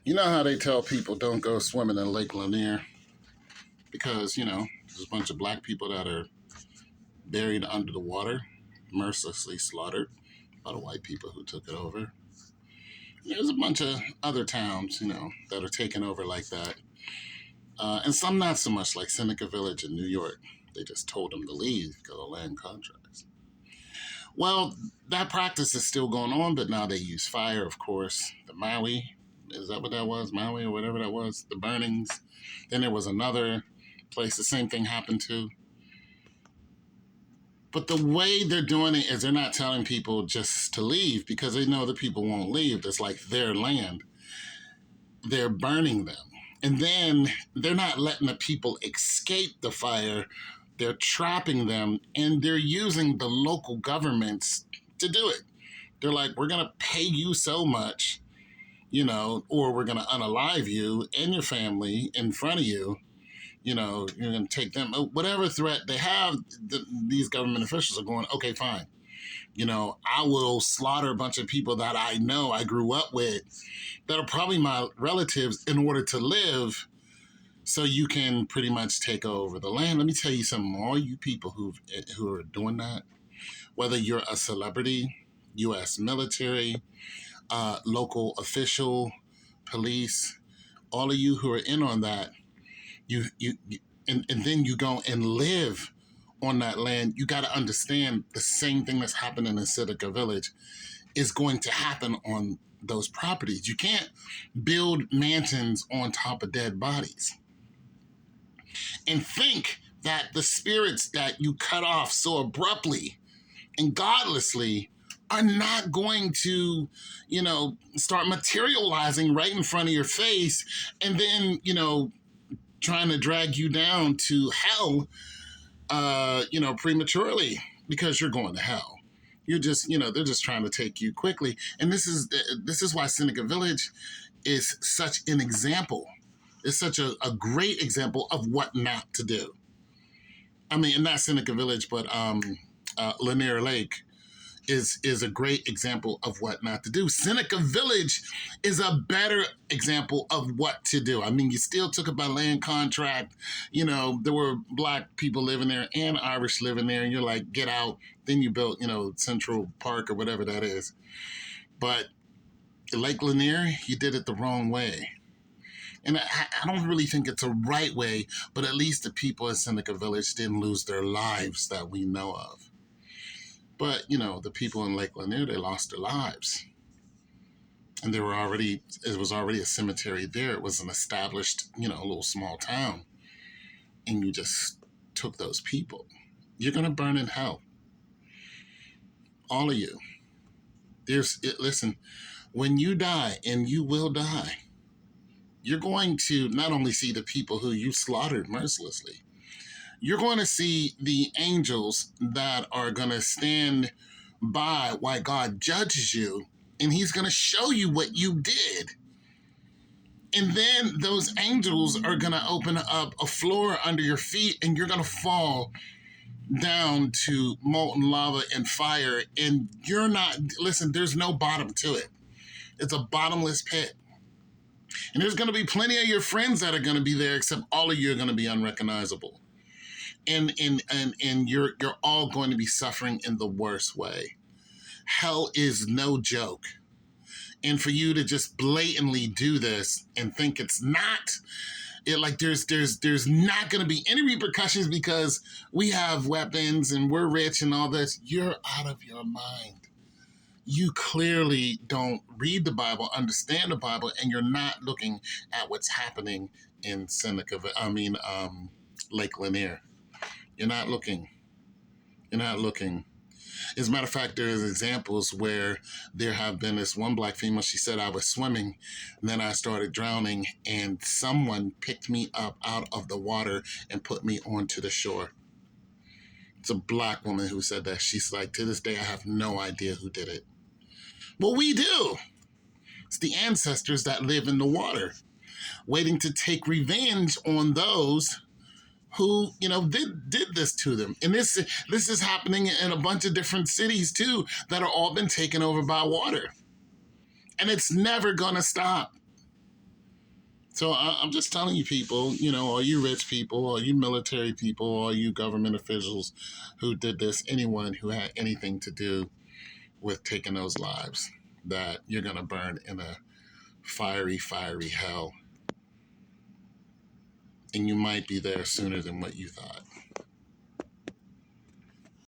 You know how they tell people don't go swimming in Lake Lanier because, there's a bunch of black people that are buried under the water, mercilessly slaughtered by the white people who took it over. There's a bunch of other towns, that are taken over like that. And some not so much, like Seneca Village in New York. They just told them to leave because of land contracts. Well, that practice is still going on, but now they use fire, of course. The Maui, is that what that was? Maui or whatever that was? The burnings. Then there was another place the same thing happened to. But the way they're doing it is they're not telling people just to leave because they know the people won't leave. It's like their land. They're burning them. And then they're not letting the people escape the fire. They're trapping them, and they're using the local governments to do it. They're like, we're going to pay you so much, or we're going to unalive you and your family in front of you. You're going to take them, whatever threat they have, these government officials are going, okay, fine. I will slaughter a bunch of people that I know I grew up with that are probably my relatives in order to live so you can pretty much take over the land. Let me tell you something, all you people who are doing that, whether you're a celebrity, U.S. military, local official, police, all of you who are in on that, and then you go and live on that land, you got to understand the same thing that's happening in Seneca Village is going to happen on those properties. You can't build mansions on top of dead bodies and think that the spirits that you cut off so abruptly and godlessly are not going to, start materializing right in front of your face and then, trying to drag you down to hell, prematurely because you're going to hell. You're just, they're just trying to take you quickly. And this is why Seneca Village is such an example. It's such a great example of what not to do. I mean, not Seneca Village, but Lanier Lake is a great example of what not to do. Seneca Village is a better example of what to do. I mean, you still took up a land contract. There were black people living there and Irish living there, and you're like, get out. Then you built, Central Park or whatever that is. But Lake Lanier, you did it the wrong way. And I don't really think it's a right way, but at least the people in Seneca Village didn't lose their lives that we know of. But, the people in Lake Lanier, they lost their lives. And it was already a cemetery there. It was an established, a little small town. And you just took those people. You're going to burn in hell. All of you. Listen, when you die, and you will die, you're going to not only see the people who you slaughtered mercilessly, you're going to see the angels that are going to stand by while God judges you, and he's going to show you what you did. And then those angels are going to open up a floor under your feet, and you're going to fall down to molten lava and fire, and there's no bottom to it. It's a bottomless pit. And there's going to be plenty of your friends that are going to be there, except all of you are going to be unrecognizable. And you're all going to be suffering in the worst way. Hell is no joke. And for you to just blatantly do this and think it's not, there's not going to be any repercussions because we have weapons and we're rich and all this, you're out of your mind. You clearly don't read the Bible, understand the Bible, and you're not looking at what's happening in Lake Lanier. You're not looking. As a matter of fact, there's examples where there have been this one black female, she said, I was swimming, and then I started drowning, and someone picked me up out of the water and put me onto the shore. It's a black woman who said that. She's like, to this day, I have no idea who did it. Well, we do. It's the ancestors that live in the water, waiting to take revenge on those who, did this to them. And this is happening in a bunch of different cities, too, that are all been taken over by water. And it's never going to stop. So I'm just telling you, people, all you rich people, all you military people, all you government officials who did this, anyone who had anything to do with taking those lives, that you're going to burn in a fiery, fiery hell. And you might be there sooner than what you thought.